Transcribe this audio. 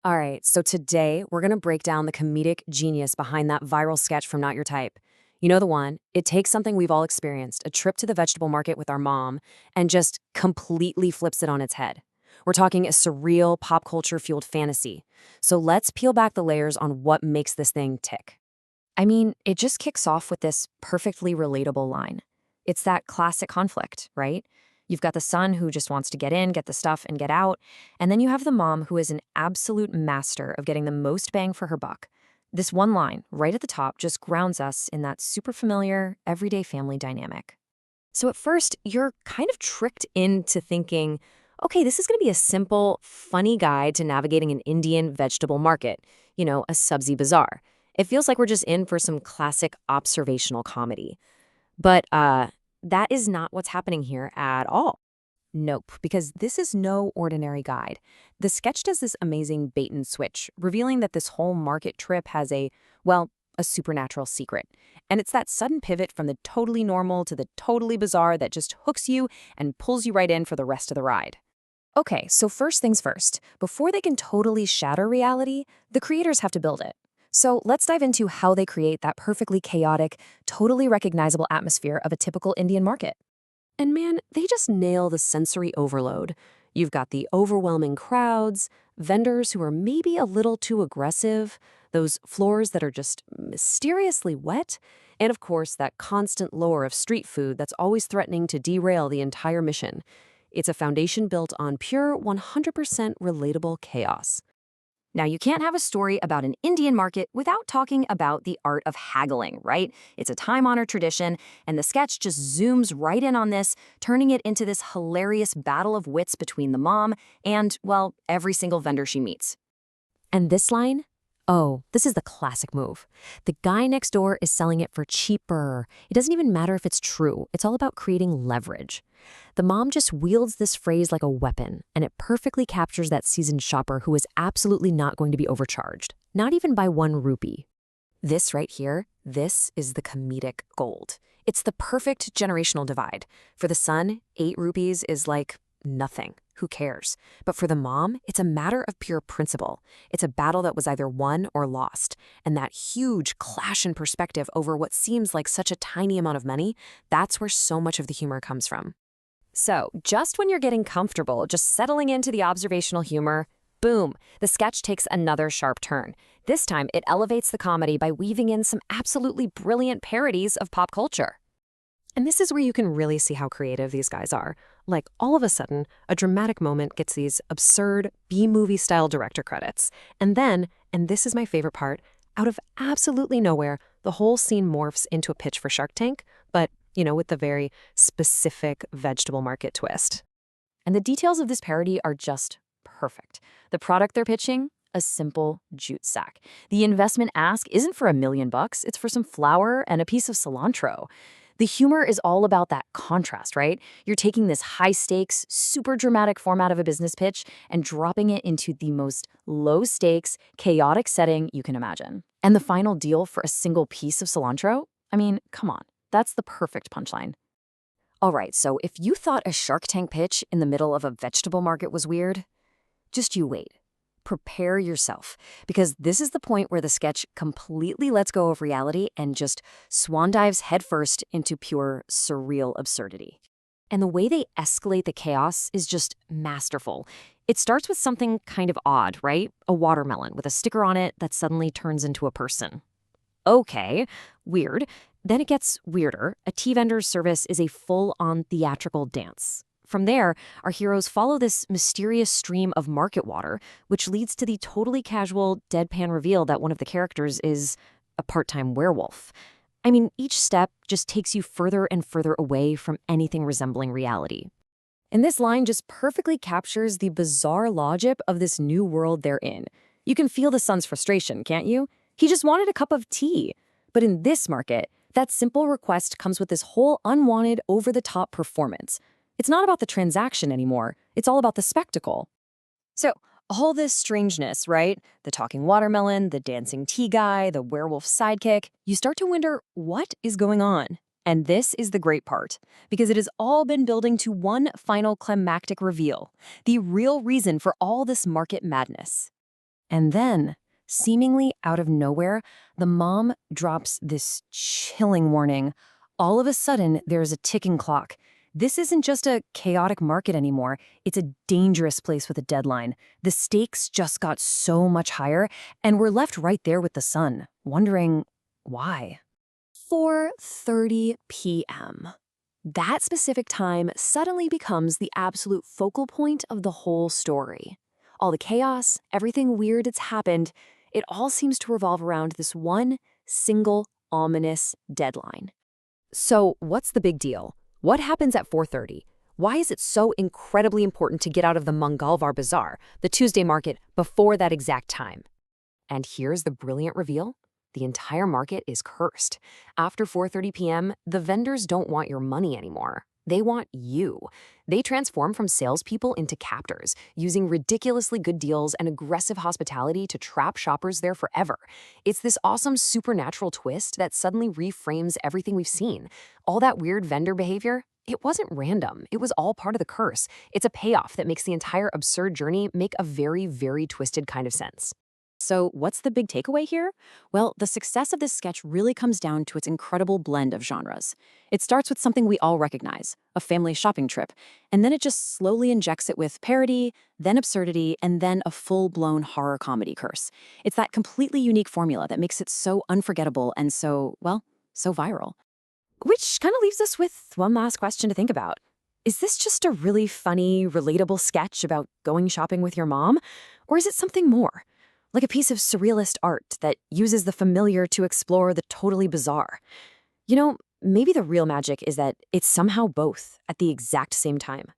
All right, so today we're going to break down the comedic genius behind that viral sketch from Not Your Type. You know the one? It takes something we've all experienced, a trip to the vegetable market with our mom, and just completely flips it on its head. We're talking a surreal, pop culture fueled fantasy. So let's peel back the layers on what makes this thing tick. I mean, it just kicks off with this perfectly relatable line. It's that classic conflict, right? You've got the son who just wants to get in, get the stuff, and get out. And then you have the mom who is an absolute master of getting the most bang for her buck. This one line, right at the top, just grounds us in that super familiar, everyday family dynamic. So at first, you're kind of tricked into thinking, okay, this is going to be a simple, funny guide to navigating an Indian vegetable market, a Sabzi bazaar. It feels like we're just in for some classic observational comedy. But that is not what's happening here at all. Nope, because this is no ordinary guide. The sketch does this amazing bait and switch, revealing that this whole market trip has a supernatural secret. And it's that sudden pivot from the totally normal to the totally bizarre that just hooks you and pulls you right in for the rest of the ride. Okay, so first things first, before they can totally shatter reality, the creators have to build it. So let's dive into how they create that perfectly chaotic, totally recognizable atmosphere of a typical Indian market. And man, they just nail the sensory overload. You've got the overwhelming crowds, vendors who are maybe a little too aggressive, those floors that are just mysteriously wet, and of course, that constant lure of street food that's always threatening to derail the entire mission. It's a foundation built on pure 100% relatable chaos. Now, you can't have a story about an Indian market without talking about the art of haggling, right? It's a time-honored tradition, and the sketch just zooms right in on this, turning it into this hilarious battle of wits between the mom and, well, every single vendor she meets. And this line? Oh, this is the classic move. The guy next door is selling it for cheaper. It doesn't even matter if it's true. It's all about creating leverage. The mom just wields this phrase like a weapon, and it perfectly captures that seasoned shopper who is absolutely not going to be overcharged, not even by 1 rupee. This right here, this is the comedic gold. It's the perfect generational divide. For the son, 8 rupees is like nothing. Who cares? But for the mom, it's a matter of pure principle. It's a battle that was either won or lost. And that huge clash in perspective over what seems like such a tiny amount of money, that's where so much of the humor comes from. So, just when you're getting comfortable, just settling into the observational humor, boom, the sketch takes another sharp turn. This time, it elevates the comedy by weaving in some absolutely brilliant parodies of pop culture. And this is where you can really see how creative these guys are. Like, all of a sudden, a dramatic moment gets these absurd B-movie style director credits. And then, and this is my favorite part, out of absolutely nowhere, the whole scene morphs into a pitch for Shark Tank, but, with the very specific vegetable market twist. And the details of this parody are just perfect. The product they're pitching? A simple jute sack. The investment ask isn't for $1 million, it's for some flour and a piece of cilantro. The humor is all about that contrast, right? You're taking this high-stakes, super dramatic format of a business pitch and dropping it into the most low-stakes, chaotic setting you can imagine. And the final deal for a single piece of cilantro? I mean, come on, that's the perfect punchline. All right, so if you thought a Shark Tank pitch in the middle of a vegetable market was weird, just you wait. Prepare yourself, because this is the point where the sketch completely lets go of reality and just swan dives headfirst into pure surreal absurdity. And the way they escalate the chaos is just masterful. It starts with something kind of odd, right? A watermelon with a sticker on it that suddenly turns into a person. Okay, weird. Then it gets weirder. A tea vendor's service is a full-on theatrical dance. From there, our heroes follow this mysterious stream of market water, which leads to the totally casual, deadpan reveal that one of the characters is a part-time werewolf. I mean, each step just takes you further and further away from anything resembling reality. And this line just perfectly captures the bizarre logic of this new world they're in. You can feel the son's frustration, can't you? He just wanted a cup of tea. But in this market, that simple request comes with this whole unwanted, over-the-top performance. It's not about the transaction anymore. It's all about the spectacle. So, all this strangeness, right? The talking watermelon, the dancing tea guy, the werewolf sidekick, you start to wonder, what is going on? And this is the great part, because it has all been building to one final climactic reveal, the real reason for all this market madness. And then, seemingly out of nowhere, the mom drops this chilling warning. All of a sudden, there's a ticking clock. This isn't just a chaotic market anymore. It's a dangerous place with a deadline. The stakes just got so much higher, and we're left right there with the sun, wondering why. 4:30 p.m. That specific time suddenly becomes the absolute focal point of the whole story. All the chaos, everything weird that's happened, it all seems to revolve around this one single ominous deadline. So, what's the big deal? What happens at 4:30? Why is it so incredibly important to get out of the Mangalvar Bazaar, the Tuesday market, before that exact time? And here's the brilliant reveal. The entire market is cursed. After 4:30 p.m., the vendors don't want your money anymore. They want you. They transform from salespeople into captors, using ridiculously good deals and aggressive hospitality to trap shoppers there forever. It's this awesome supernatural twist that suddenly reframes everything we've seen. All that weird vendor behavior, it wasn't random. It was all part of the curse. It's a payoff that makes the entire absurd journey make a very, very twisted kind of sense. So, what's the big takeaway here? Well, the success of this sketch really comes down to its incredible blend of genres. It starts with something we all recognize, a family shopping trip, and then it just slowly injects it with parody, then absurdity, and then a full-blown horror comedy curse. It's that completely unique formula that makes it so unforgettable and so, well, so viral. Which kind of leaves us with one last question to think about. Is this just a really funny, relatable sketch about going shopping with your mom? Or is it something more? Like a piece of surrealist art that uses the familiar to explore the totally bizarre? You know, maybe the real magic is that it's somehow both at the exact same time.